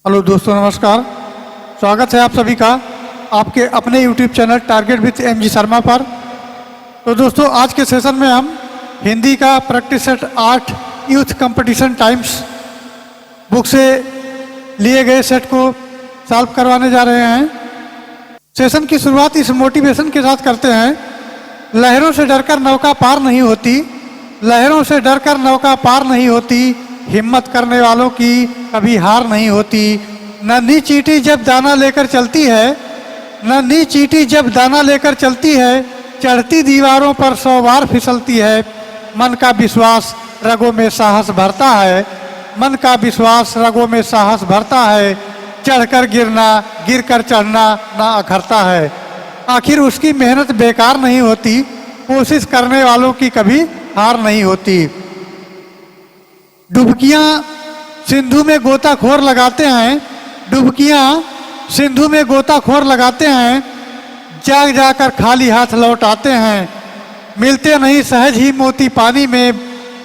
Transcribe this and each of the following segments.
Hello दोस्तों, नमस्कार। स्वागत है आप सभी का आपके अपने YouTube channel target with MG Sharma पर। तो दोस्तों, आज के सेशन में हम हिंदी का practice set 8 youth competition times book से लिए गए सेट को सॉल्व करवाने जा रहे हैं। सेशन की शुरुआत इस मोटिवेशन के साथ करते हैं। लहरों से डरकर नौका पार नहीं होती, लहरों से डरकर नौका पार नहीं होती, हिम्मत करने वालों की कभी हार नहीं होती। नन्ही चींटी जब दाना लेकर चलती है, नन्ही चींटी जब दाना लेकर चलती है, चढ़ती दीवारों पर 100 बार फिसलती है। मन का विश्वास रगों में साहस भरता है, मन का विश्वास रगों में साहस भरता है। चढ़कर गिरना, गिरकर चढ़ना ना अखरता है। आखिर उसकी मेहनत बेकार नहीं होती, कोशिश करने वालों की कभी हार नहीं होती। डुबकियां सिंधु में गोताखोर लगाते हैं, डुबकियां सिंधु में गोताखोर लगाते हैं, जाग जाकर खाली हाथ लौट आते हैं। मिलते नहीं सहज ही मोती पानी में,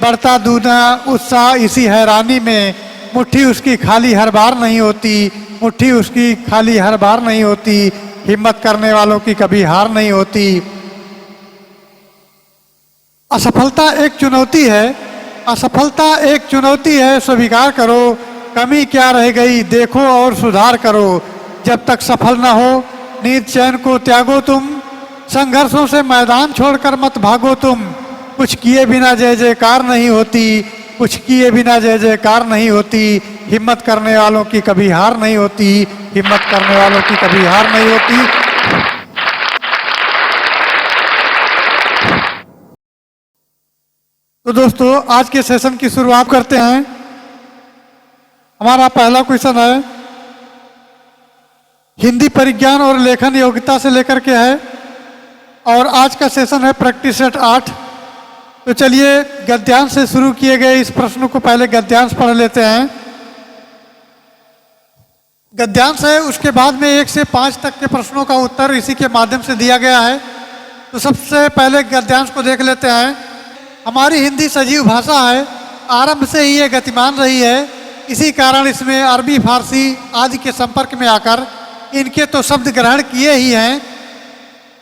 बढ़ता दूना उत्साह इसी हैरानी में। मुट्ठी उसकी खाली हर बार नहीं होती, मुट्ठी उसकी खाली हर बार नहीं होती, हिम्मत करने वालों की कभी हार नहीं होती। असफलता एक चुनौती है, असफलता एक चुनौती है, स्वीकार करो। कमी क्या रह गई देखो और सुधार करो। जब तक सफल ना हो नींद चैन को त्यागो तुम, संघर्षों से मैदान छोड़कर मत भागो तुम। कुछ किए बिना जय जयकार नहीं होती, कुछ किए बिना जय जयकार नहीं होती, हिम्मत करने वालों की कभी हार नहीं होती, हिम्मत करने वालों की कभी हार नहीं होती। तो दोस्तों, आज के सेशन की शुरुआत करते हैं। हमारा पहला क्वेश्चन है, हिंदी परिज्ञान और लेखन योग्यता से लेकर के है, और आज का सेशन है प्रैक्टिस सेट 8। तो चलिए गद्यांश से शुरू किए गए इस प्रश्न को पहले गद्यांश पढ़ लेते हैं। गद्यांश है, उसके बाद में 1 से 5 तक के प्रश्नों का उत्तर इसी के माध्यम से दिया गया है। तो सबसे पहले गद्यांश को देख लेते हैं। हमारी हिंदी सजीव भाषा है, आरंभ से ही ये गतिमान रही है। इसी कारण इसमें अरबी, फारसी आदि के संपर्क में आकर इनके तो शब्द ग्रहण किए ही हैं,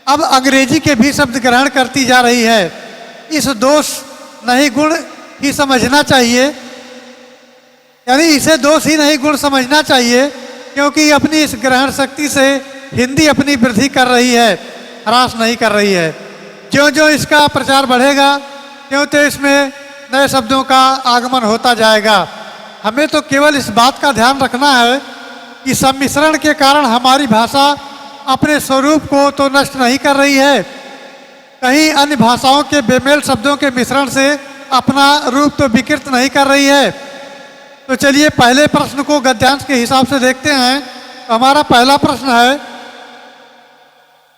अब अंग्रेजी के भी शब्द ग्रहण करती जा रही है। इस दोष नहीं गुण ही समझना चाहिए, यानी इसे दोष ही नहीं गुण समझना चाहिए, क्योंकि अपनी इस ग्रहण शक्ति से हिंदी अपनी वृद्धि कर रही है, ह्रास नहीं कर रही है। ज्यों ज्यों इसका प्रचार बढ़ेगा क्यों तो इसमें नए शब्दों का आगमन होता जाएगा। हमें तो केवल इस बात का ध्यान रखना है कि सम्मिश्रण के कारण हमारी भाषा अपने स्वरूप को तो नष्ट नहीं कर रही है, कहीं अन्य भाषाओं के बेमेल शब्दों के मिश्रण से अपना रूप तो विकृत नहीं कर रही है। तो चलिए पहले प्रश्न को गद्यांश के हिसाब से देखते हैं। तो हमारा पहला प्रश्न है,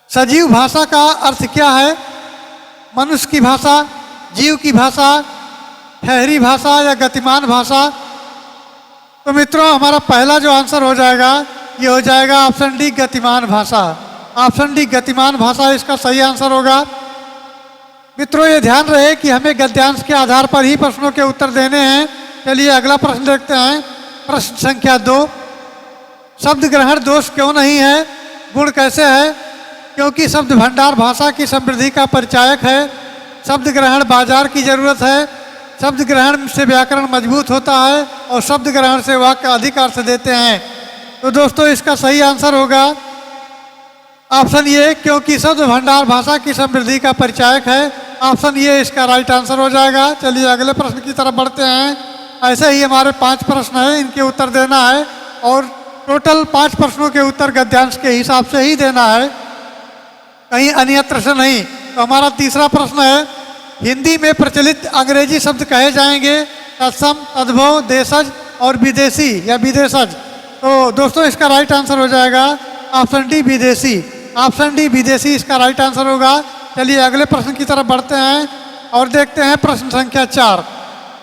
सजीव भाषा का अर्थ क्या है? मनुष्य की भाषा, जीव की भाषा, ठहरी भाषा या गतिमान भाषा? तो मित्रों, हमारा पहला जो आंसर हो जाएगा ये हो जाएगा ऑप्शन डी, गतिमान भाषा। ऑप्शन डी, गतिमान भाषा इसका सही आंसर होगा। मित्रों, ये ध्यान रहे कि हमें गद्यांश के आधार पर ही प्रश्नों के उत्तर देने हैं। चलिए अगला प्रश्न देखते हैं। प्रश्न संख्या 2, शब्द ग्रहण दोष क्यों नहीं है, गुण कैसे है? क्योंकि शब्द भंडार भाषा की समृद्धि का परिचायक है। शब्द ग्रहण बाजार की जरूरत है, शब्द ग्रहण से व्याकरण मजबूत होता है और शब्द ग्रहण से वाक्य अधिक अर्थ देते हैं। तो दोस्तों, इसका सही आंसर होगा ऑप्शन ये, क्योंकि शब्द भंडार भाषा की समृद्धि का परिचायक है। ऑप्शन ये इसका राइट आंसर हो जाएगा। चलिए अगले प्रश्न की तरफ बढ़ते हैं। ऐसे ही हमारे 5 प्रश्न हैं, इनके उत्तर देना है, और टोटल 5 प्रश्नों के उत्तर गद्यांश के हिसाब से ही देना है, कहीं अन्यत्र से नहीं। तो हमारा तीसरा प्रश्न है, हिंदी में प्रचलित अंग्रेजी शब्द कहे जाएंगे तत्सम, तद्भव, देशज और विदेशी या विदेशज? तो दोस्तों, इसका राइट आंसर हो जाएगा ऑप्शन डी, विदेशी। ऑप्शन डी, विदेशी इसका राइट आंसर होगा। चलिए अगले प्रश्न की तरफ बढ़ते हैं और देखते हैं प्रश्न संख्या 4।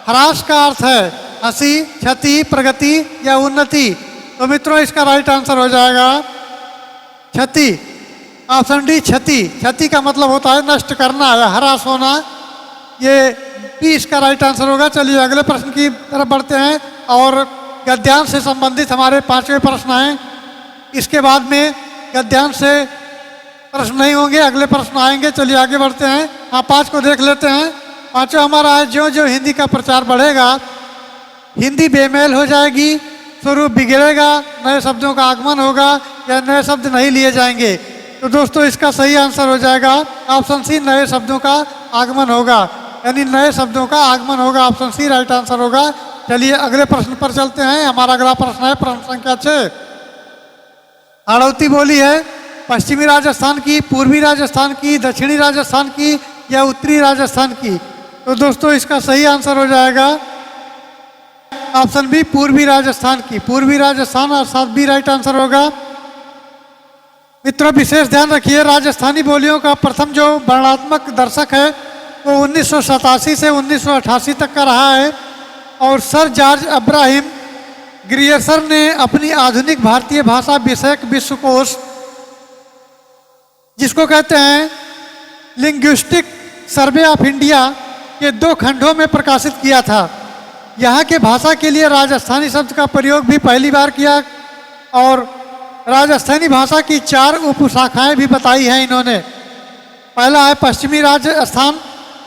ह्रास का अर्थ है हंसी, क्षति, प्रगति या उन्नति? तो मित्रों, इसका राइट आंसर हो जाएगा क्षति। ऑप्शन डी, क्षति। क्षति का मतलब होता है नष्ट करना या ह्रास होना, ये भी इसका राइट आंसर होगा। चलिए अगले प्रश्न की तरफ बढ़ते हैं और गद्यांश से संबंधित हमारे 5वें प्रश्न हैं। इसके बाद में गद्यांश से प्रश्न नहीं होंगे, अगले प्रश्न आएंगे। चलिए आगे बढ़ते हैं। हाँ, 5 को देख लेते हैं। 5वां हमारा है, ज्यों ज्यों हिंदी का प्रचार बढ़ेगा हिंदी बेमेल हो जाएगी, स्वरूप बिगड़ेगा, नए शब्दों का आगमन होगा या नए शब्द नहीं लिए जाएंगे। तो दोस्तों इसका सही आंसर हो जाएगा ऑप्शन सी, नए शब्दों का आगमन होगा, यानी नए शब्दों का आगमन होगा। ऑप्शन सी राइट आंसर होगा। चलिए अगले प्रश्न पर चलते हैं। हमारा अगला प्रश्न है प्रश्न संख्या 6। हाड़ौती बोली है पश्चिमी राजस्थान की, पूर्वी राजस्थान की, दक्षिणी राजस्थान की या उत्तरी राजस्थान की। तो दोस्तों इसका सही आंसर हो जाएगा ऑप्शन बी, पूर्वी राजस्थान की। पूर्वी राजस्थान और साथ बी राइट आंसर होगा। मित्रों विशेष ध्यान रखिए, राजस्थानी बोलियों का प्रथम जो वर्णात्मक दर्शक है वो 1987 से 1988 तक का रहा है और सर जॉर्ज अब्राहम ग्रियर्सन ने अपनी आधुनिक भारतीय भाषा विषयक विश्वकोश, जिसको कहते हैं लिंग्विस्टिक सर्वे ऑफ इंडिया, के 2 खंडों में प्रकाशित किया था। यहाँ के भाषा के लिए राजस्थानी शब्द का प्रयोग भी पहली बार किया और राजस्थानी भाषा की 4 उपशाखाएं भी बताई हैं इन्होंने। पहला है पश्चिमी राजस्थान,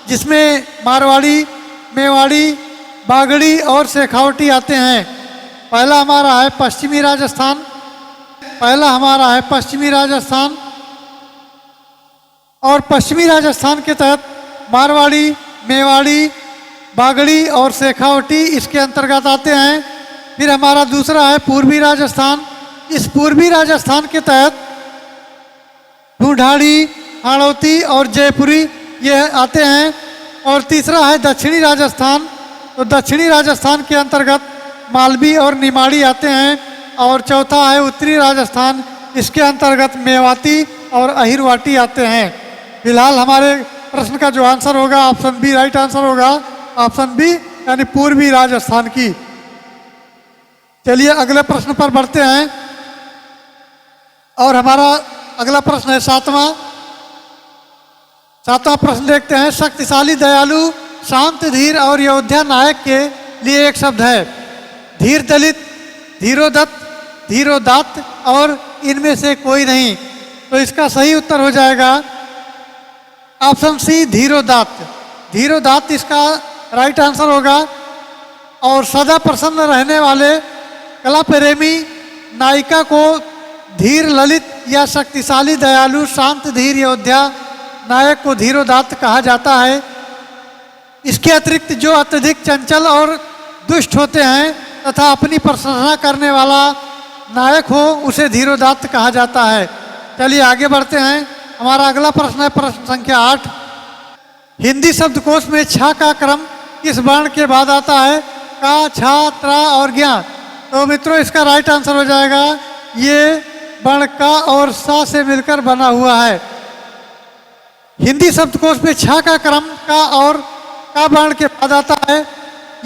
जिसमें मारवाड़ी, मेवाड़ी, बागड़ी और शेखावटी आते हैं। पहला हमारा है पश्चिमी राजस्थान। और पश्चिमी राजस्थान के तहत मारवाड़ी, मेवाड़ी, बागड़ी और शेखावटी इसके अंतर्गत आते हैं। फिर हमारा दूसरा है पूर्वी राजस्थान। इस पूर्वी राजस्थान के तहत ढूंढाड़ी, हाड़ौती और जयपुरी ये आते हैं। और तीसरा है दक्षिणी राजस्थान। तो दक्षिणी राजस्थान के अंतर्गत मालवी और निमाड़ी आते हैं। और चौथा है उत्तरी राजस्थान, इसके अंतर्गत मेवाती और अहिरवाटी आते हैं। फिलहाल हमारे प्रश्न का जो आंसर होगा ऑप्शन बी राइट आंसर होगा। ऑप्शन बी यानी पूर्वी राजस्थान की। चलिए अगले प्रश्न पर बढ़ते हैं और हमारा अगला प्रश्न है 7वां प्रश्न देखते हैं। शक्तिशाली, दयालु, शांत, धीर और योद्धा नायक के लिए एक शब्द है। धीर दलित, धीरोदत्त, धीरोदात्त और इनमें से कोई नहीं। तो इसका सही उत्तर हो जाएगा ऑप्शन सी, धीरोदात्त। धीरोदात्त इसका राइट आंसर होगा। और सदा प्रसन्न रहने वाले कला प्रेमी नायिका को धीर, ललित या शक्तिशाली, दयालु, शांत, धीर योद्धा नायक को धीरोदात्त कहा जाता है। इसके अतिरिक्त जो अत्यधिक चंचल और दुष्ट होते हैं तथा अपनी प्रशंसा करने वाला नायक हो उसे धीरोदात्त कहा जाता है। चलिए आगे बढ़ते हैं। हमारा अगला प्रश्न है प्रश्न संख्या 8। हिंदी शब्दकोश में छ का क्रम किस वर्ण के बाद आता है? का, छा, त्रा और ज्ञा। तो मित्रों इसका राइट आंसर हो जाएगा ये वर्ण का और सा से मिलकर बना हुआ है। हिंदी शब्दकोश में छ का क्रम का और का वर्ण के बाद आता है।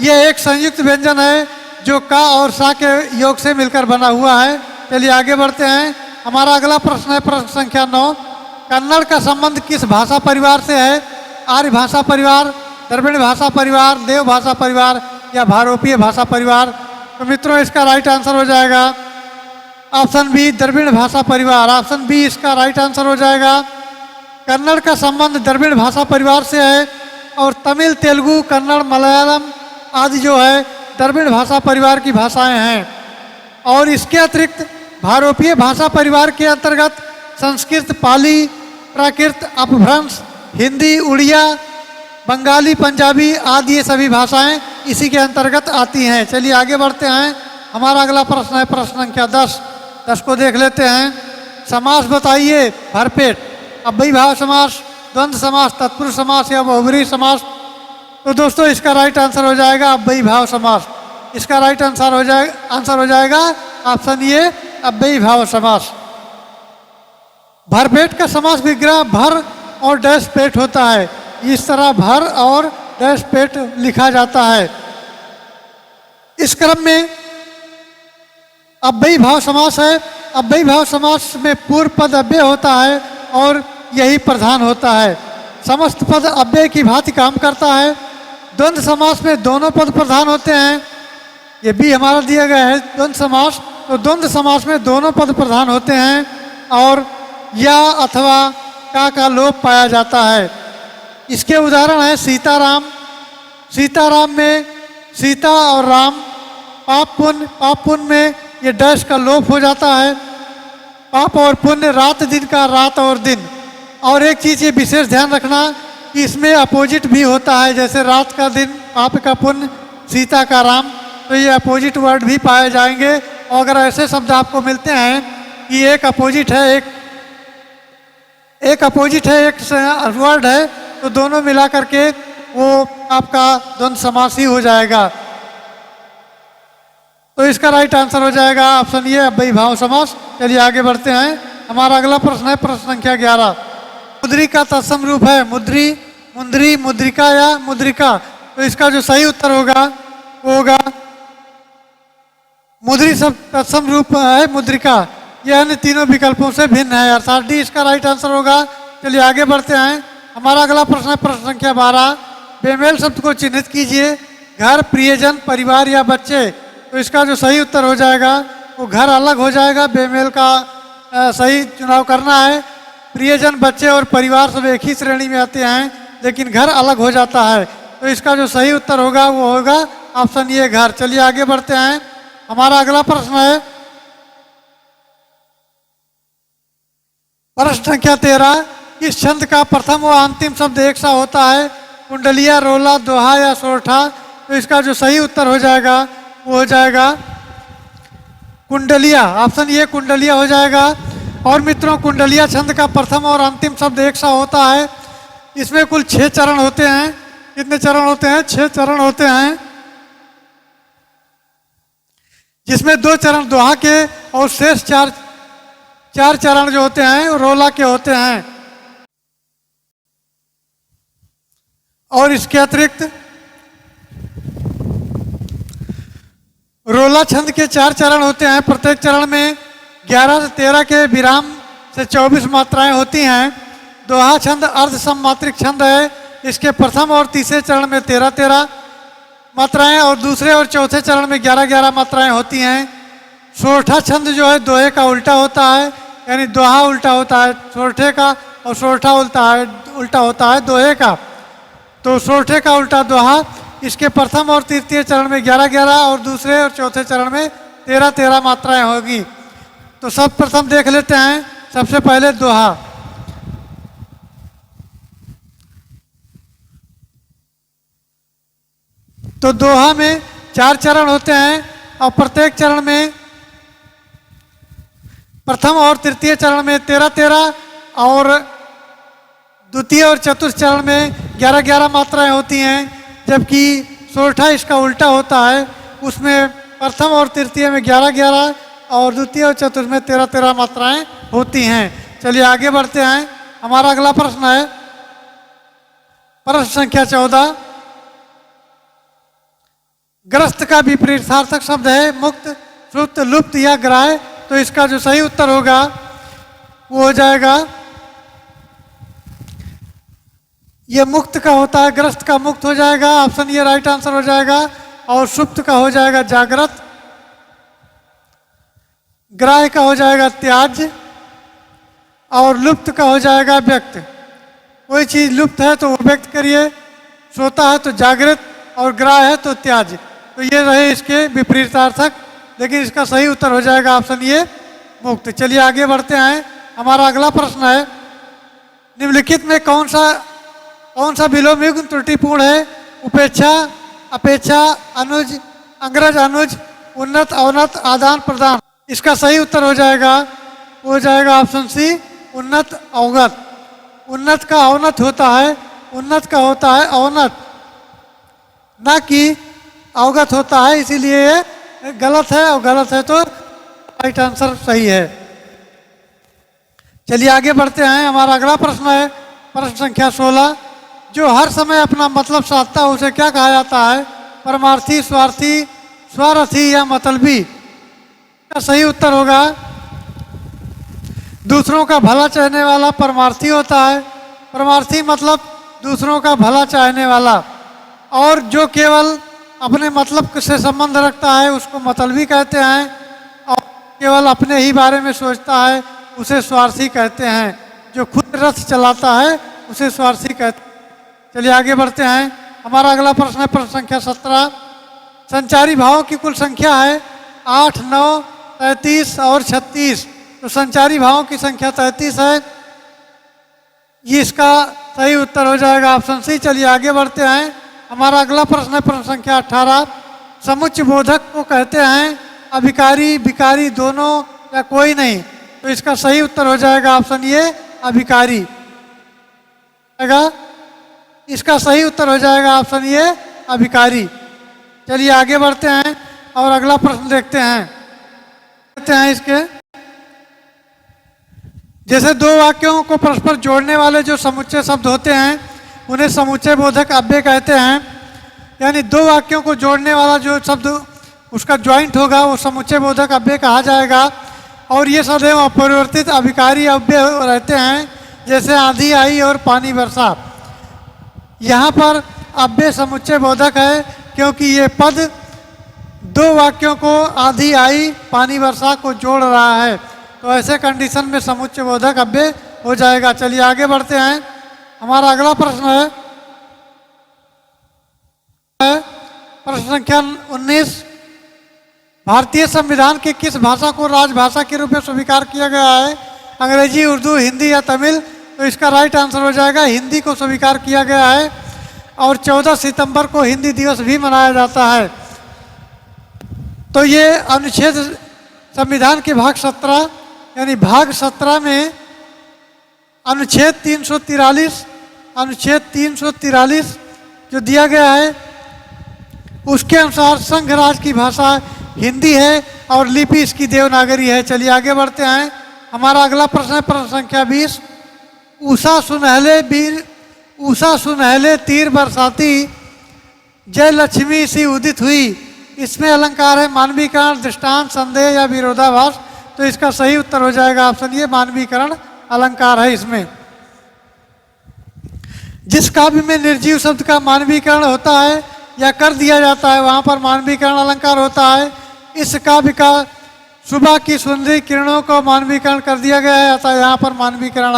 यह एक संयुक्त व्यंजन है जो का और सा के योग से मिलकर बना हुआ है। चलिए आगे बढ़ते हैं। हमारा अगला प्रश्न है प्रश्न संख्या 9। कन्नड़ का संबंध किस भाषा परिवार से है? आर्य भाषा परिवार, द्रविड़ भाषा परिवार, देव भाषा परिवार या भारोपीय भाषा परिवार। तो मित्रों इसका राइट आंसर हो जाएगा ऑप्शन बी, द्रविड़ भाषा परिवार। ऑप्शन बी इसका राइट आंसर हो जाएगा। कन्नड़ का संबंध द्रविड़ भाषा परिवार से है और तमिल, तेलुगु, कन्नड़, मलयालम आदि जो है द्रविड़ भाषा परिवार की भाषाएं हैं। और इसके अतिरिक्त भारोपीय भाषा परिवार के अंतर्गत संस्कृत, पाली, प्राकृत, अपभ्रंश, हिंदी, उड़िया, बंगाली, पंजाबी आदि ये सभी भाषाएं इसी के अंतर्गत आती हैं। चलिए आगे बढ़ते हैं। हमारा अगला प्रश्न है प्रश्न संख्या 10। 10 को देख लेते हैं। समास बताइए भरपेट। अव्ययी भाव समास, द्वंद्व समास, तत्पुरुष समास या बहुब्रीहि समास। तो दोस्तों इसका राइट आंसर हो जाएगा अव्ययी भाव समास। इसका राइट आंसर हो जाएगा ऑप्शन ए, अव्ययी भाव समास। भरपेट का समास विग्रह भर और डैश पेट होता है। इस तरह भर और डैश पेट लिखा जाता है। इस क्रम में अव्ययी भाव समास है। अव्ययी भाव समास में पूर्व पद अव्यय होता है और यही प्रधान होता है। समस्त पद अव्यय की भांति काम करता है। द्वंद्व समास में दोनों पद प्रधान होते हैं ये भी हमारा दिया गया है द्वंद्व समास। तो द्वंद्व समास में दोनों पद प्रधान होते हैं और या अथवा का लोप पाया जाता है। इसके उदाहरण है सीताराम। सीताराम में सीता और राम, पाप पुण्य में ये डैश का लोप हो जाता है। पाप और पुण्य, रात दिन का रात और दिन। और एक चीज़ ये विशेष ध्यान रखना कि इसमें अपोजिट भी होता है, जैसे रात का दिन पाप का पुण्य, सीता का राम, तो ये अपोजिट वर्ड भी पाए जाएंगे। और अगर ऐसे शब्द आपको मिलते हैं कि एक अपोजिट है एक वर्ड है, तो दोनों मिला करके वो आपका द्वंद्व समास ही हो जाएगा। तो इसका राइट आंसर हो जाएगा ऑप्शन ये, अव्ययीभाव समास। चलिए आगे बढ़ते हैं। हमारा अगला प्रश्न है प्रश्न संख्या 11। मुद्री का तत्सम रूप है मुद्री, मुंद्री, मुद्रिका या मुद्रिका। तो इसका जो सही उत्तर होगा वो होगा मुद्री शब्द तत्सम रूप है मुद्रिका। यह अन्य तीनों विकल्पों से भिन्न है, अर्थात डी इसका राइट आंसर होगा। चलिए आगे बढ़ते हैं। हमारा अगला प्रश्न है प्रश्न संख्या 12। बेमेल शब्द को चिन्हित कीजिए। घर, प्रियजन, परिवार या बच्चे। तो इसका जो सही उत्तर हो जाएगा वो घर अलग हो जाएगा, बेमेल का सही चुनाव करना है। प्रियजन, बच्चे और परिवार सब एक ही श्रेणी में आते हैं, लेकिन घर अलग हो जाता है। तो इसका जो सही उत्तर होगा वो होगा ऑप्शन ये, घर। चलिए आगे बढ़ते हैं। हमारा अगला प्रश्न है प्रश्न संख्या 13। इस छंद का प्रथम व अंतिम शब्द एक सा होता है, कुंडलिया, रोला, दोहा या सोरठा। तो इसका जो सही उत्तर हो जाएगा वो हो जाएगा कुंडलिया, ऑप्शन ये कुंडलिया हो जाएगा। और मित्रों, कुंडलिया छंद का प्रथम और अंतिम शब्द एक सा होता है। इसमें कुल 6 चरण होते हैं। कितने चरण होते हैं? 6 चरण होते हैं, जिसमें 2 चरण दोहा के और शेष 4 चरण जो होते हैं रोला के होते हैं। और इसके अतिरिक्त रोला छंद के 4 चरण होते हैं। प्रत्येक चरण में 11 से 13 के विराम से 24 मात्राएं होती हैं। दोहा छंद अर्ध सममात्रिक छंद है। इसके प्रथम और तीसरे चरण में 13-13 मात्राएं और दूसरे और चौथे चरण में 11-11 मात्राएं होती हैं। सोरठा छंद जो है दोहे का उल्टा होता है, यानी दोहा उल्टा होता है सोरठे का और सोरठा उल्टा होता है दोहे का। तो सोरठे का उल्टा दोहा। इसके प्रथम और तृतीय चरण में 11-11 और दूसरे और चौथे चरण में 13-13 मात्राएं होगी। तो सब प्रथम देख लेते हैं। सबसे पहले दोहा। तो दोहा में 4 चरण होते हैं और प्रत्येक चरण में प्रथम और तृतीय चरण में 13-13 और द्वितीय और चतुर्थ चरण में 11-11 मात्राएं होती हैं। जबकि सोरठा इसका उल्टा होता है, उसमें प्रथम और तृतीय में 11-11 और द्वितीय और चतुर्थ में 13-13 मात्राएं होती हैं। चलिए आगे बढ़ते हैं। हमारा अगला प्रश्न है प्रश्न संख्या 14। ग्रस्त का विपरीतार्थक शब्द है मुक्त, सुप्त, लुप्त या ग्राह्य। तो इसका जो सही उत्तर होगा वो हो जाएगा, ये मुक्त का होता है, ग्रस्त का मुक्त हो जाएगा, ऑप्शन ये राइट आंसर हो जाएगा। और सुप्त का हो जाएगा जागृत, ग्राह्य का हो जाएगा त्याज्य और लुप्त का हो जाएगा व्यक्त। कोई चीज लुप्त है तो वो व्यक्त करिए, सोता है तो जागृत और ग्राह्य है तो त्याज्य। तो ये रहे इसके विपरीतार्थक, लेकिन इसका सही उत्तर हो जाएगा ऑप्शन ये मुक्त। चलिए आगे बढ़ते हैं। हमारा अगला प्रश्न है निम्नलिखित में कौन सा विलोम युग्म त्रुटिपूर्ण है? उपेक्षा, अपेक्षा, अनुज, अंग्रज, अनुज, उन्नत, अवनत, आदान प्रदान। इसका सही उत्तर हो जाएगा ऑप्शन सी उन्नत, अवगत। उन्नत का अवनत होता है, उन्नत का होता है अवनत, ना कि अवगत होता है, इसीलिए ये गलत है। और गलत है तो राइट आंसर सही है। चलिए आगे बढ़ते हैं। हमारा अगला प्रश्न है प्रश्न संख्या 16। जो हर समय अपना मतलब साधता है उसे क्या कहा जाता है? परमार्थी, स्वार्थी, स्वार्थी या मतलबी। का सही उत्तर होगा दूसरों का भला चाहने वाला परमार्थी होता है। परमार्थी मतलब दूसरों का भला चाहने वाला। और जो केवल अपने मतलब से संबंध रखता है उसको मतलबी कहते हैं, और केवल अपने ही बारे में सोचता है उसे स्वार्थी कहते हैं। जो खुद रथ चलाता है उसे स्वार्थी कहते हैं। चलिए आगे बढ़ते हैं। हमारा अगला प्रश्न है प्रश्न संख्या 17। संचारी भावों की कुल संख्या है 8, 9, 33 और 36। तो संचारी भावों की संख्या 33 है, ये इसका सही उत्तर हो जाएगा ऑप्शन सी। चलिए आगे बढ़ते हैं। हमारा अगला प्रश्न है प्रश्न संख्या 18। समुच्चय बोधक को कहते हैं अभिकारी, विकारी दोनों या कोई नहीं। तो इसका सही उत्तर हो जाएगा ऑप्शन ए अभिकारी। इसका सही उत्तर हो जाएगा ऑप्शन ए अभिकारी। चलिए आगे बढ़ते हैं और अगला प्रश्न देखते हैं इसके। जैसे दो वाक्यों को परस्पर जोड़ने वाले जो समुच्चय शब्द होते हैं उन्हें समुच्चय बोधक अव्यय कहते हैं। यानी दो वाक्यों को जोड़ने वाला जो शब्द उसका ज्वाइंट होगा वो समुच्चय बोधक अव्यय कहा जाएगा। और ये सदैव अपरिवर्तित अभिकारी अव्यय रहते हैं, जैसे आंधी आई और पानी बरसा। यहाँ पर अव्यय समुच्चय बोधक है क्योंकि ये पद दो वाक्यों को आंधी आई पानी बरसा को जोड़ रहा है, तो ऐसे कंडीशन में समुच्चय बोधक अव्यय हो जाएगा। चलिए आगे बढ़ते हैं। हमारा अगला प्रश्न है प्रश्न संख्या 19। भारतीय संविधान की किस भाषा को राजभाषा के रूप में स्वीकार किया गया है? अंग्रेजी, उर्दू, हिंदी या तमिल? तो इसका राइट आंसर हो जाएगा हिंदी को स्वीकार किया गया है। और 14 सितंबर को हिंदी दिवस भी मनाया जाता है। तो ये अनुच्छेद संविधान के भाग 17 यानी भाग 17 में अनुच्छेद 343 जो दिया गया है उसके अनुसार संघ राज की भाषा हिंदी है और लिपि इसकी देवनागरी है। चलिए आगे बढ़ते हैं। हमारा अगला प्रश्न है प्रश्न संख्या 20। उषा सुनहले तीर बरसाती जय लक्ष्मी सी उदित हुई। इसमें अलंकार है मानवीकरण, दृष्टांत, संदेह या विरोधाभास। तो इसका सही उत्तर हो जाएगा ऑप्शन ये मानवीकरण अलंकार है। इसमें जिस काव्य में निर्जीव शब्द का मानवीकरण होता है या कर दिया जाता है वहां पर मानवीकरण अलंकार होता है। इस काव्य का सुबह की सुंदरी किरणों को मानवीकरण कर दिया गया है, अतः यहाँ पर मानवीकरण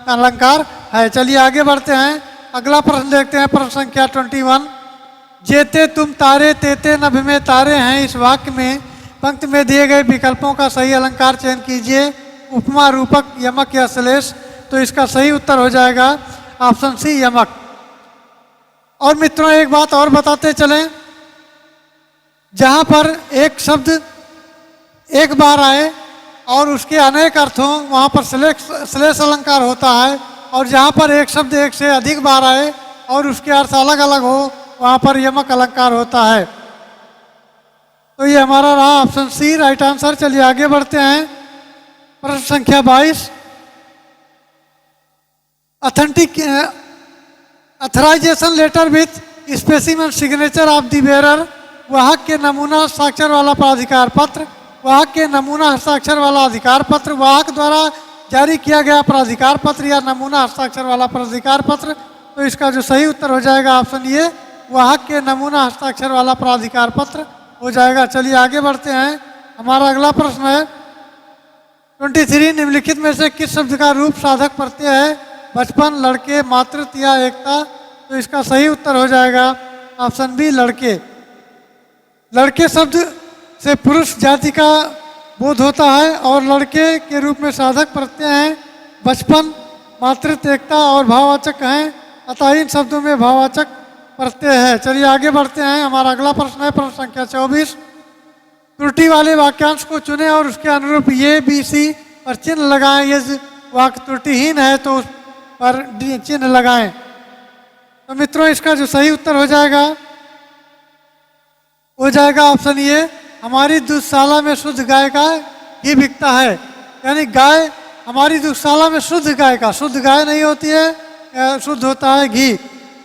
अलंकार है। चलिए आगे बढ़ते हैं। अगला प्रश्न देखते हैं प्रश्न संख्या 21। जेते तुम तारे तेते नभ में तारे हैं, इस वाक्य में पंक्ति में दिए गए विकल्पों का सही अलंकार चयन कीजिए। उपमा, रूपक, यमक या श्लेष? तो इसका सही उत्तर हो जाएगा ऑप्शन सी यमक। और मित्रों एक बात और बताते चलें, जहाँ पर एक शब्द एक बार आए और उसके अनेक अर्थ हों वहाँ पर श्लेष अलंकार होता है, और जहाँ पर एक शब्द एक से अधिक बार आए और उसके अर्थ अलग अलग हो वहाँ पर यमक अलंकार होता है। तो ये हमारा रहा ऑप्शन सी राइट आंसर। चलिए आगे बढ़ते हैं। प्रश्न संख्या 22। Authorisation letter with specimen signature of the bearer, वाहक के नमूना हस्ताक्षर वाला प्राधिकार पत्र, वाहक के नमूना हस्ताक्षर वाला अधिकार पत्र, वाहक द्वारा जारी किया गया प्राधिकार पत्र या नमूना हस्ताक्षर वाला प्राधिकार पत्र। तो इसका जो सही उत्तर हो जाएगा ऑप्शन ये वाहक के नमूना हस्ताक्षर वाला प्राधिकार पत्र हो जाएगा। चलिए आगे बढ़ते हैं। हमारा अगला प्रश्न है 23। निम्नलिखित में से किस शब्द का रूप साधक प्रत्यय है? बचपन, लड़के, मातृत्व या एकता? तो इसका सही उत्तर हो जाएगा ऑप्शन बी लड़के। लड़के शब्द से पुरुष जाति का बोध होता है और लड़के के रूप में साधक प्रत्यय हैं बचपन, मातृत्व, एकता और भाववाचक हैं, अतः इन शब्दों में भाववाचक प्रत्यय है। चलिए आगे बढ़ते हैं। हमारा अगला प्रश्न है प्रश्न संख्या 24। त्रुटि वाले वाक्यांश को चुनें और उसके अनुरूप ये बी सी पर चिन्ह लगाएं। यदि वाक्य त्रुटिहीन है तो उस पर चिन्ह लगाएं। तो मित्रों इसका जो सही उत्तर हो जाएगा ऑप्शन ये हमारी दुधशाला में शुद्ध गाय का घी बिकता है। यानी गाय हमारी दुधशाला में शुद्ध गाय का, शुद्ध गाय नहीं होती है, शुद्ध होता है घी,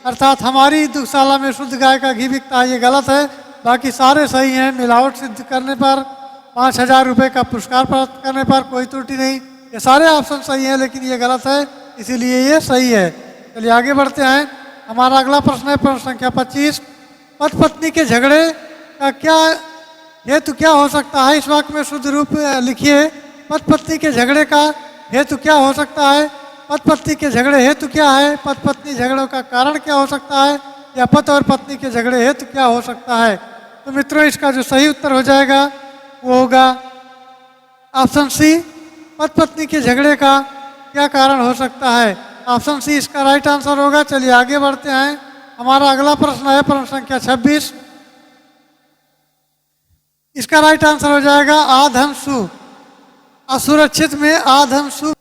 अर्थात हमारी दुधशाला में शुद्ध गाय का घी बिकता है। ये गलत है, बाकी सारे सही हैं। मिलावट सिद्ध करने पर 5000 रुपये का पुरस्कार प्राप्त करने पर कोई त्रुटि नहीं, ये सारे ऑप्शन सही हैं, लेकिन ये गलत है, इसीलिए ये सही है। चलिए आगे बढ़ते हैं। हमारा अगला प्रश्न है प्रश्न संख्या 25। पति पत्नी के झगड़े का क्या हेतु क्या हो सकता है? इस वाक्य में शुद्ध रूप लिखिए। पति पत्नी के झगड़े का हेतु क्या हो सकता है? पति पत्नी के झगड़े हेतु क्या है? पति पत्नी झगड़ों का कारण क्या हो सकता है? या पति और पत्नी के झगड़े हेतु क्या हो सकता है? तो मित्रों, इसका जो सही उत्तर हो जाएगा वो होगा ऑप्शन सी, पति पत्नी के झगड़े का क्या कारण हो सकता है। ऑप्शन सी इसका राइट आंसर होगा। चलिए आगे बढ़ते हैं। हमारा अगला प्रश्न है प्रश्न संख्या 26। इसका राइट आंसर हो जाएगा आ धन सु। असुरक्षित में आ धन सु,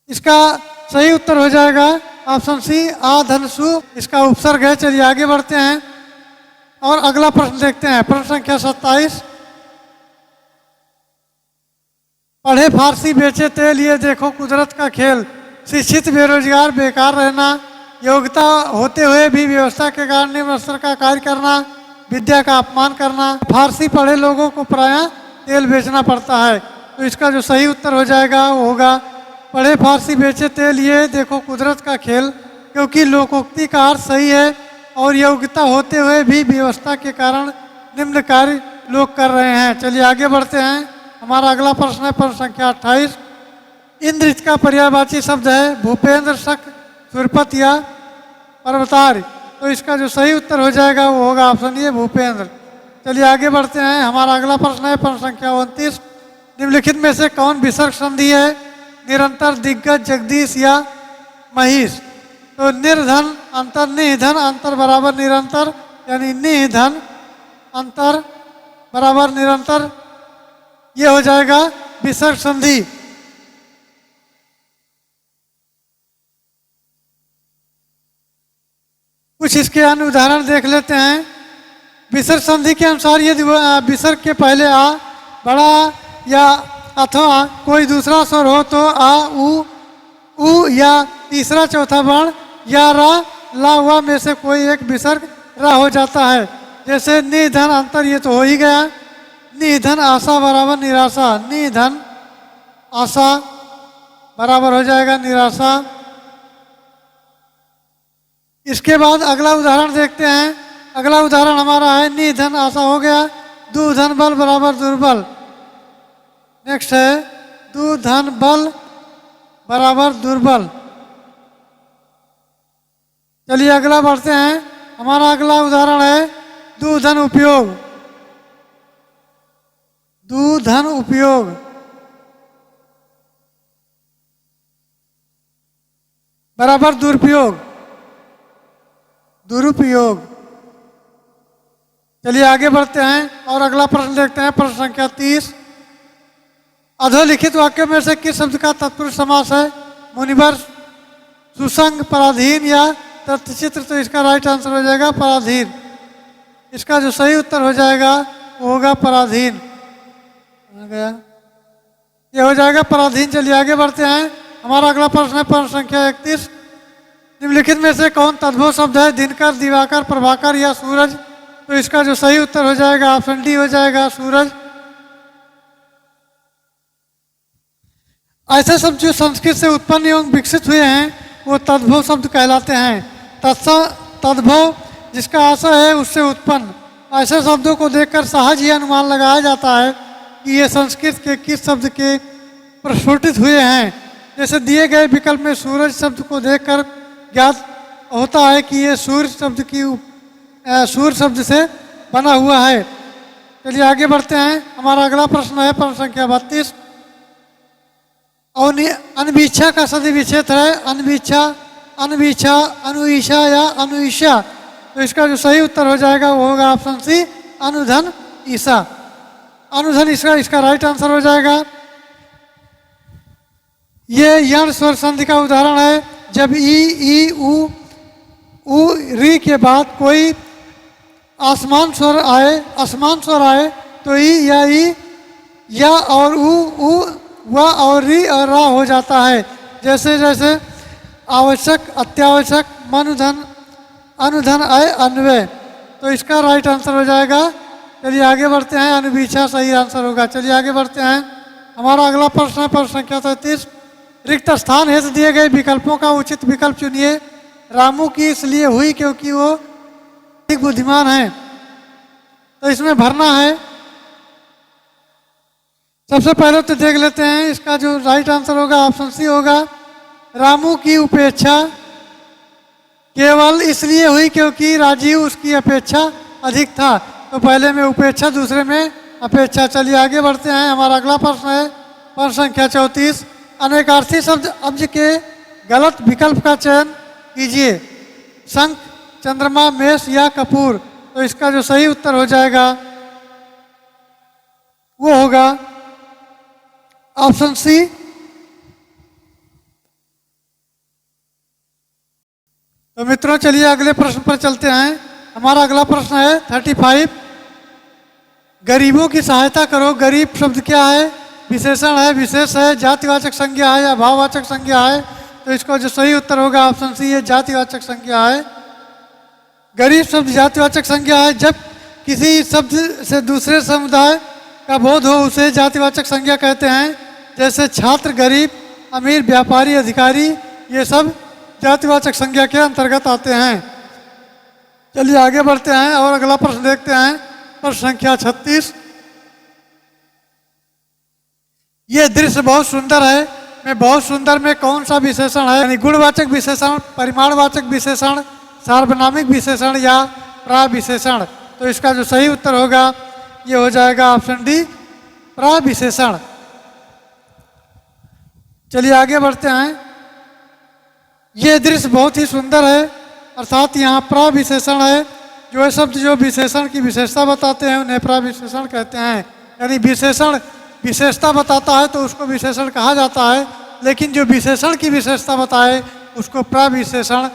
इसका सही उत्तर हो जाएगा ऑप्शन सी आ धन सु, इसका उपसर्ग है। चलिए आगे बढ़ते हैं और अगला प्रश्न देखते हैं। प्रश्न संख्या 27। पढ़े फारसी बेचे तेल ये देखो कुदरत का खेल। शिक्षित बेरोजगार बेकार रहना, योग्यता होते हुए भी व्यवस्था के कारण निम्न स्तर का कार्य करना, विद्या का अपमान करना। फारसी पढ़े लोगों को प्रायः तेल बेचना पड़ता है। तो इसका जो सही उत्तर हो जाएगा वो होगा पढ़े फारसी बेचे तेल ये देखो कुदरत का खेल, क्योंकि लोकोक्ति का अर्थ सही है और योग्यता होते हुए भी व्यवस्था के कारण निम्न कार्य लोग कर रहे हैं। चलिए आगे बढ़ते हैं। हमारा अगला प्रश्न है प्रश्न संख्या 28। इंद्र का पर्यायवाची शब्द है भूपेंद्र, शक, सुरपत या पर्वतार। तो इसका जो सही उत्तर हो जाएगा वो होगा ऑप्शन ए भूपेंद्र। चलिए आगे बढ़ते हैं। हमारा अगला प्रश्न है प्रश्न संख्या 29। निम्नलिखित में से कौन विसर्ग संधि है? निरंतर, दिग्गज, जगदीश या महिष। तो निर्धन अंतर निधन अंतर बराबर निरंतर, यानी निधन अंतर बराबर निरंतर, ये हो जाएगा विसर्ग संधि। कुछ इसके अन्य उदाहरण देख लेते हैं। विसर्ग संधि के अनुसार यदि विसर्ग के पहले आ बड़ा या अथवा कोई दूसरा स्वर हो तो आ उ या तीसरा चौथा वर्ण या रा ला हुआ में से कोई एक विसर्ग रा हो जाता है। जैसे निधन अंतर, ये तो हो ही गया। निधन आशा बराबर निराशा, निधन आशा बराबर हो जाएगा निराशा। इसके बाद अगला उदाहरण देखते हैं। अगला उदाहरण हमारा है निधन आशा हो गया, दुधन बल बराबर दुर्बल। नेक्स्ट है दुधन बल बराबर दुर्बल। चलिए अगला बढ़ते हैं। हमारा अगला उदाहरण है दुधन उपयोग, दुधन उपयोग बराबर दुरुपयोग, दुरुपयोग। चलिए आगे बढ़ते हैं और अगला प्रश्न देखते हैं प्रश्न संख्या 30। अधोलिखित वाक्य में से किस शब्द का तत्पुरुष समास है? मुनिवर, सुसंग, पराधीन या तथचित्र। तो इसका राइट आंसर हो जाएगा पराधीन। इसका जो सही उत्तर हो जाएगा वो होगा पराधीन। गया ये हो जाएगा पराधीन। चलिए आगे बढ़ते हैं। हमारा अगला प्रश्न है प्रश्न संख्या 31। निम्नलिखित में से कौन तद्भव शब्द है? दिनकर, दिवाकर, प्रभाकर या सूरज। तो इसका जो सही उत्तर हो जाएगा ऑप्शन डी हो जाएगा सूरज। ऐसे शब्द जो संस्कृत से उत्पन्न एवं विकसित हुए हैं वो तद्भव शब्द कहलाते हैं। तद्भव जिसका आशय है उससे उत्पन्न। ऐसे शब्दों को देखकर सहज ही अनुमान लगाया जाता है कि ये संस्कृत के किस शब्द के प्रस्फुटित हुए हैं। जैसे दिए गए विकल्प में सूरज शब्द को देखकर ज्ञात होता है कि ये सूर्य शब्द से बना हुआ है। चलिए आगे बढ़ते हैं। हमारा अगला प्रश्न है प्रश्न संख्या 32। और अनवीक्षा का सदी विच्छेद है अनवीक्षा, अनवीक्षा, अनुईशा या अनुईशा। तो इसका जो सही उत्तर हो जाएगा वो होगा ऑप्शन सी अनुधन ईसा। अनुधन इसका राइट आंसर हो जाएगा। ये यण स्वर संधि का उदाहरण है। जब ई उ री के बाद कोई आसमान स्वर आए तो ई या और उ व और री और रा हो जाता है। जैसे जैसे आवश्यक, अत्यावश्यक, मनुधन, अनुधन, अय, अन्वय। तो इसका राइट आंसर हो जाएगा। चलिए आगे बढ़ते हैं। अनुवीक्षा सही आंसर होगा। चलिए आगे बढ़ते हैं। हमारा अगला प्रश्न है प्रश्न संख्या 33। रिक्त स्थान हेतु दिए गए विकल्पों का उचित विकल्प चुनिए। रामू की इसलिए हुई क्योंकि वो अधिक बुद्धिमान है। तो इसमें भरना है। सबसे पहले तो देख लेते हैं इसका जो राइट आंसर होगा ऑप्शन सी होगा। रामू की उपेक्षा केवल इसलिए हुई क्योंकि राजीव उसकी अपेक्षा अधिक था। तो पहले में उपेक्षा, दूसरे में अपेक्षा। चलिए आगे बढ़ते हैं। हमारा अगला प्रश्न है प्रश्न संख्या 34। अनेकार्थी शब्द अब्ज के गलत विकल्प का चयन कीजिए। शंख, चंद्रमा, मेष या कपूर। तो इसका जो सही उत्तर हो जाएगा वो होगा ऑप्शन सी। तो मित्रों चलिए अगले प्रश्न पर चलते हैं। हमारा अगला प्रश्न है 35। गरीबों की सहायता करो। गरीब शब्द क्या है? विशेषण है, विशेष है, जातिवाचक संज्ञा है या भाववाचक संज्ञा है? तो इसका जो सही उत्तर होगा ऑप्शन सी है, जातिवाचक संज्ञा है। गरीब शब्द जातिवाचक संज्ञा है। जब किसी शब्द से दूसरे समुदाय का बोध हो उसे जातिवाचक संज्ञा कहते हैं। जैसे छात्र, गरीब, अमीर, व्यापारी, अधिकारी, ये सब जातिवाचक संज्ञा के अंतर्गत आते हैं। चलिए आगे बढ़ते हैं और अगला प्रश्न देखते हैं। प्रश्न संख्या 36। ये दृश्य बहुत सुंदर है में बहुत सुंदर में कौन सा विशेषण है? यानी गुणवाचक विशेषण, परिमाणवाचक विशेषण, सार्वनामिक विशेषण या प्राविशेषण? तो इसका जो सही उत्तर होगा ये हो जाएगा ऑप्शन डी, प्राविशेषण। चलिए आगे बढ़ते हैं। ये दृश्य बहुत ही सुंदर है अर्थात यहाँ प्राविशेषण है। जो शब्द जो विशेषण की विशेषता बताते हैं उन्हें प्राविशेषण कहते हैं। यानी विशेषण विशेषता बताता है तो उसको विशेषण कहा जाता है, लेकिन जो विशेषण की विशेषता बताए उसको प्राविशेषण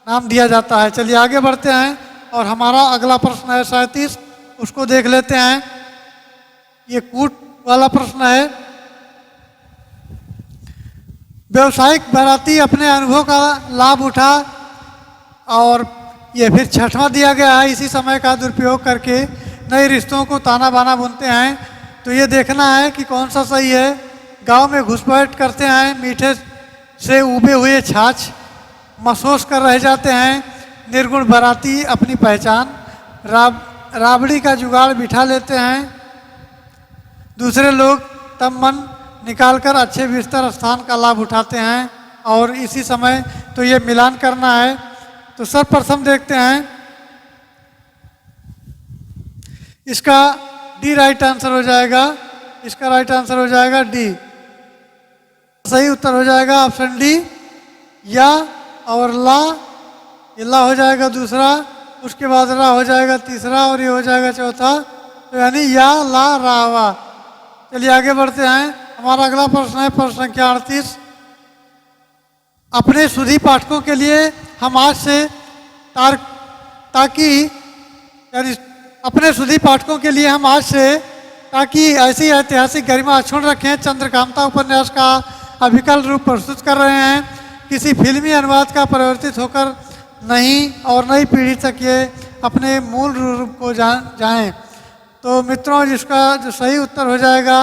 नाम दिया जाता है। चलिए आगे बढ़ते हैं और हमारा अगला प्रश्न है 37। उसको देख लेते हैं। ये कूट वाला प्रश्न है। व्यवसायिक बाराती अपने अनुभव का लाभ उठा और ये फिर छठवां दिया गया है। इसी समय का दुरुपयोग करके नए रिश्तों को ताना बाना बुनते हैं। तो ये देखना है कि कौन सा सही है। गांव में घुसपैठ करते हैं, मीठे से उबे हुए छाछ महसूस कर रह जाते हैं। निर्गुण बाराती अपनी पहचान, राबड़ी का जुगाड़ बिठा लेते हैं। दूसरे लोग तब मन निकालकर अच्छे बिस्तर स्थान का लाभ उठाते हैं। और इसी समय तो ये मिलान करना है। तो सर्वप्रथम देखते हैं इसका डी राइट आंसर हो जाएगा। इसका राइट आंसर हो जाएगा डी। सही उत्तर हो जाएगा ऑप्शन डी, या और ला। ये ला हो जाएगा दूसरा, उसके बाद रा हो जाएगा तीसरा और ये हो जाएगा चौथा। तो यानी या ला रावा। चलिए आगे बढ़ते हैं। हमारा अगला प्रश्न है प्रश्न संख्या 38। अपने सुधी पाठकों के लिए हम आज से ताकि यानी अपने सुधी पाठकों के लिए हम आज से ताकि ऐसी ऐतिहासिक गरिमा अक्षुण रखें चंद्रकांता उपन्यास का अविकल रूप प्रस्तुत कर रहे हैं। किसी फिल्मी अनुवाद का परिवर्तित होकर नहीं और नई पीढ़ी तक ये अपने मूल रूप को जाएं। तो मित्रों जिसका जो सही उत्तर हो जाएगा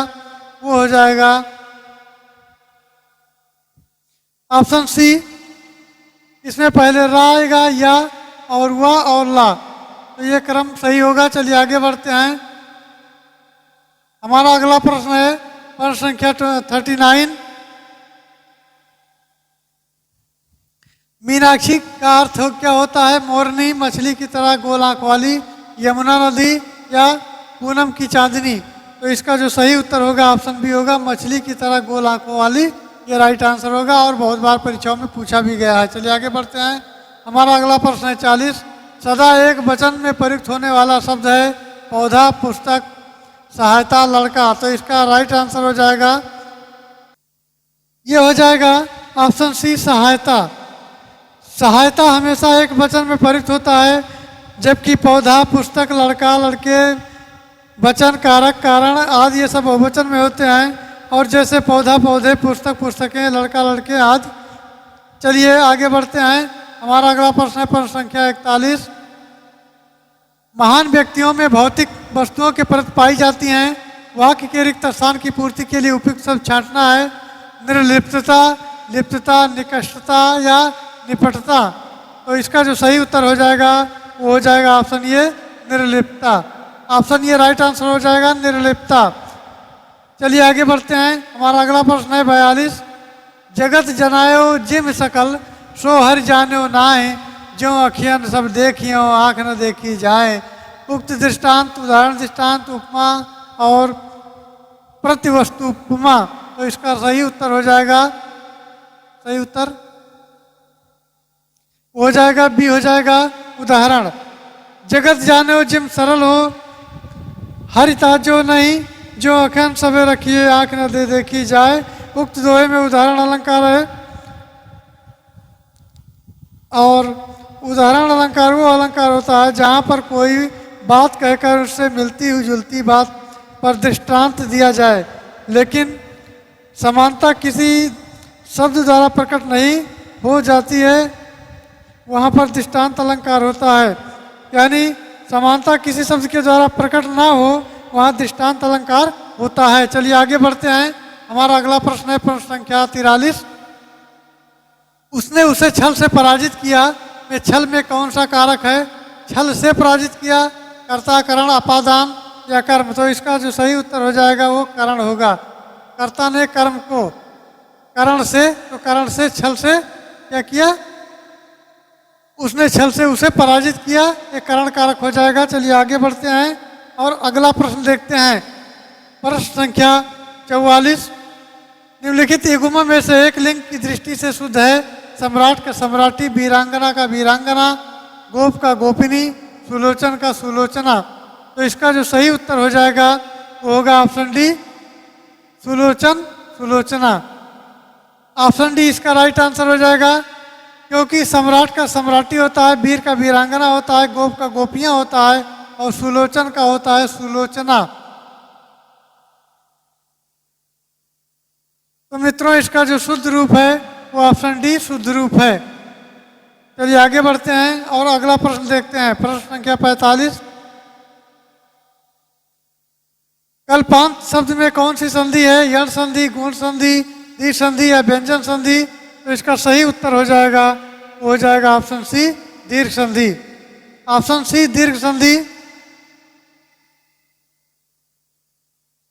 वो हो जाएगा ऑप्शन सी। इसमें पहले रा आएगा, या और वा और ला। तो ये क्रम सही होगा। चलिए आगे बढ़ते हैं। हमारा अगला प्रश्न है प्रश्न संख्या 39। मीनाक्षी का अर्थ क्या होता है? मोरनी, मछली की तरह गोल आंख वाली, यमुना नदी या पूनम की चांदनी। तो इसका जो सही उत्तर होगा ऑप्शन बी होगा, मछली की तरह गोल आंखों वाली। ये राइट आंसर होगा और बहुत बार परीक्षाओं में पूछा भी गया है। चलिए आगे बढ़ते हैं। हमारा अगला प्रश्न है 40। सदा एक वचन में प्रयुक्त होने वाला शब्द है पौधा, पुस्तक, सहायता, लड़का। तो इसका राइट आंसर हो जाएगा, ये हो जाएगा ऑप्शन सी, सहायता। सहायता हमेशा एक वचन में प्रयुक्त होता है, जबकि पौधा, पुस्तक, लड़का, लड़के, वचन, कारक, कारण आदि ये सब बहुवचन में होते हैं। और जैसे पौधा, पौधे, पुस्तक, पुस्तकें, लड़का, लड़के आदि। चलिए आगे बढ़ते हैं। हमारा अगला प्रश्न है प्रश्न संख्या 41। महान व्यक्तियों में भौतिक वस्तुओं के प्रति पाई जाती हैं वाक्य के रिक्त स्थान की पूर्ति के लिए उपयुक्त शब्द छांटना है। निर्लिप्तता, लिप्तता, निकटता या निपटता। तो इसका जो सही उत्तर हो जाएगा वो हो जाएगा ऑप्शन ए निर्लिप्तता। ऑप्शन ए राइट आंसर हो जाएगा निर्लिप्तता। चलिए आगे बढ़ते हैं। हमारा अगला प्रश्न है 42। जगत जनायो जिम सकल सो हर जानो नाय, जो अखियन सब देखियो आंख न देखी जाए। उक्त दृष्टांत उदाहरण दृष्टांत उपमा और प्रतिवस्तु उपमा। तो इसका सही उत्तर हो जाएगा, सही उत्तर हो जाएगा बी हो जाएगा उदाहरण। जगत जानो जिम सरल हो हरि ताजो नहीं, जो अखन सबे रखिए आंख न दे देखी जाए। उक्त दोहे में उदाहरण अलंकार है और उदाहरण अलंकार वो अलंकार होता है जहाँ पर कोई बात कहकर उससे मिलती हुई जुलती बात पर दृष्टांत दिया जाए, लेकिन समानता किसी शब्द द्वारा प्रकट नहीं हो जाती है, वहाँ पर दृष्टांत अलंकार होता है। यानी समानता किसी शब्द के द्वारा प्रकट ना हो, वहाँ दृष्टांत अलंकार होता है। चलिए आगे बढ़ते हैं। हमारा अगला प्रश्न है प्रश्न संख्या 43। उसने उसे छल से पराजित किया, में छल में कौन सा कारक है? छल से पराजित किया, कर्ता करण अपादान या कर्म। तो इसका जो सही उत्तर हो जाएगा वो करण होगा। कर्ता ने कर्म को करण से, तो करण से छल से क्या किया? उसने छल से उसे पराजित किया, ये करण कारक हो जाएगा। चलिए आगे बढ़ते हैं और अगला प्रश्न देखते हैं। प्रश्न संख्या 44। निम्नलिखित युग्मों में से एक लिंग की दृष्टि से शुद्ध है। सम्राट का सम्राटी, वीरांगना का वीरांगना, गोप का गोपिनी, सुलोचन का सुलोचना। तो इसका जो सही उत्तर हो जाएगा वो होगा option D Sulochan Sulochana. Option D इसका राइट आंसर हो जाएगा, क्योंकि सम्राट का सम्राटी होता है, वीर का वीरांगना होता है, गोप का गोपियां होता है और सुलोचन का होता है सुलोचना। तो मित्रों इसका जो शुद्ध रूप है वो ऑप्शन डी शुद्ध रूप है। चलिए आगे बढ़ते हैं और अगला प्रश्न देखते हैं। प्रश्न संख्या 45। कल्पांत शब्द में कौन सी संधि है? यण संधि, गुण संधि, द्वि संधि या व्यंजन संधि। तो इसका सही उत्तर हो जाएगा, हो जाएगा ऑप्शन सी दीर्घ संधि। ऑप्शन सी दीर्घ संधि।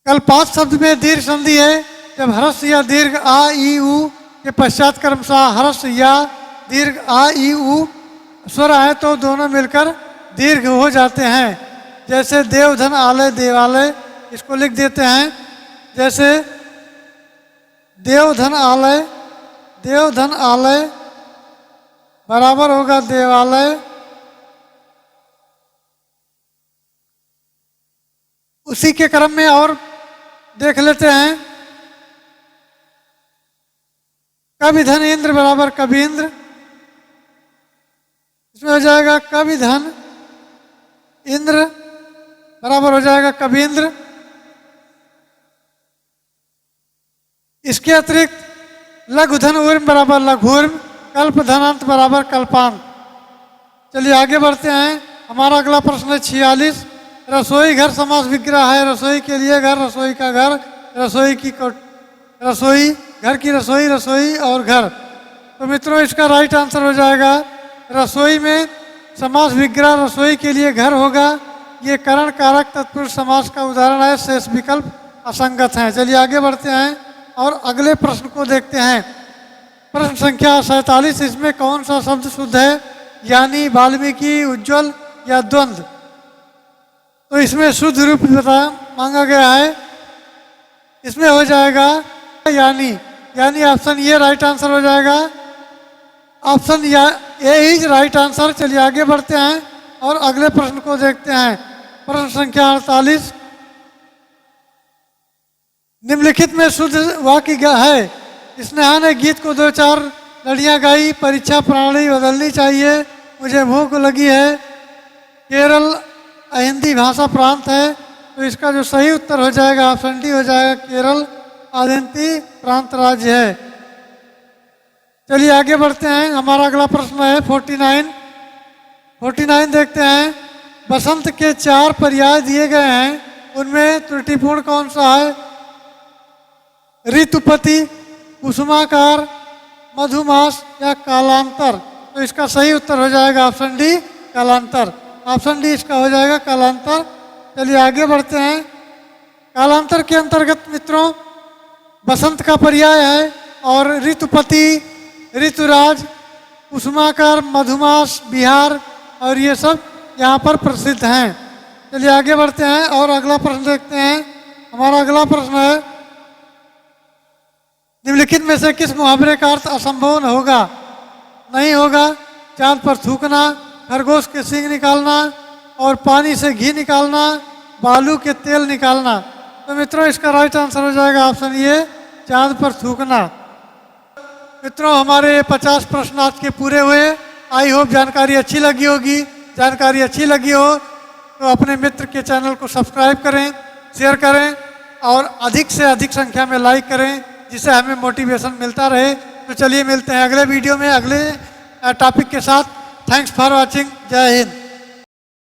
कल्पांत शब्द में दीर्घ संधि है जब ह्रस्व या दीर्घ आ ई उ के पश्चात क्रमशः ह्रस्व या दीर्घ आ ई उ स्वर आए तो दोनों मिलकर दीर्घ हो जाते हैं। जैसे देवधन आलय देवालय, इसको लिख देते हैं। जैसे देवधन आलय, देवधन आलय बराबर होगा देवालय। उसी के क्रम में और देख लेते हैं। कविधन इंद्र बराबर कवींद्र, इसमें हो जाएगा कविधन इंद्र बराबर हो जाएगा कवींद्र। इसके अतिरिक्त लघुधन उर्म बराबर लघुर्म, कल्पधनांत बराबर कल्पांत। चलिए आगे बढ़ते हैं। हमारा अगला प्रश्न है 46। रसोई घर समास विग्रह है। रसोई के लिए घर, रसोई का घर, रसोई की रसोई, घर की रसोई, रसोई और घर। तो मित्रों इसका राइट आंसर हो जाएगा रसोई में समास विग्रह रसोई के लिए घर होगा। ये करण कारक तत्पुरुष समास का उदाहरण है। शेष विकल्प असंगत हैं। चलिए आगे बढ़ते हैं और अगले प्रश्न को देखते हैं। प्रश्न संख्या 47। इसमें कौन सा शब्द शुद्ध है? यानी, वाल्मीकि, उज्ज्वल या द्वंद्व। तो इसमें शुद्ध रूप मांगा गया है। इसमें हो जाएगा यानी, यानी ऑप्शन ये राइट आंसर हो जाएगा। Option A is right answer. चलिए आगे बढ़ते हैं और अगले प्रश्न को देखते हैं। प्रश्न संख्या 48। निम्नलिखित में शुद्ध वाक्य है। स्नेहा ने गीत को 2-4 लड़ियां गाई। परीक्षा प्रणाली बदलनी चाहिए, मुझे भूख लगी है। केरल अहिंदी भाषा प्रांत है। तो इसका जो सही उत्तर हो जाएगा ऑप्शन डी हो जाएगा, केरल अहिंदी प्रांत राज्य है। चलिए आगे बढ़ते हैं। हमारा अगला प्रश्न है 49 देखते हैं। बसंत के 4 पर्याय दिए गए हैं, उनमें त्रुटिपूर्ण कौन सा है? ऋतुपति, कुसुमाकार, मधुमास या कालांतर। तो इसका सही उत्तर हो जाएगा ऑप्शन डी कालांतर। ऑप्शन डी इसका हो जाएगा कालांतर। चलिए आगे बढ़ते हैं। कालांतर के अंतर्गत मित्रों बसंत का पर्याय है और ऋतुपति, ऋतुराज, उष्माकर, मधुमास, बिहार और ये सब यहाँ पर प्रसिद्ध हैं। चलिए आगे बढ़ते हैं और अगला प्रश्न देखते हैं। हमारा अगला प्रश्न है निम्नलिखित में से किस मुहावरे का अर्थ असंभव न होगा? नहीं होगा, चांद पर थूकना, खरगोश के सींग निकालना और पानी से घी निकालना, बालू के तेल निकालना। तो मित्रों इसका राइट आंसर हो जाएगा ऑप्शन ए, चांद पर थूकना। मित्रों हमारे 50 प्रश्न आज के पूरे हुए। आई होप जानकारी अच्छी लगी होगी। जानकारी अच्छी लगी हो तो अपने मित्र के चैनल को सब्सक्राइब करें, शेयर करें और अधिक से अधिक संख्या में लाइक करें, जिससे हमें मोटिवेशन मिलता रहे। तो चलिए मिलते हैं अगले वीडियो में अगले टॉपिक के साथ। Thanks for watching. जय हिंद।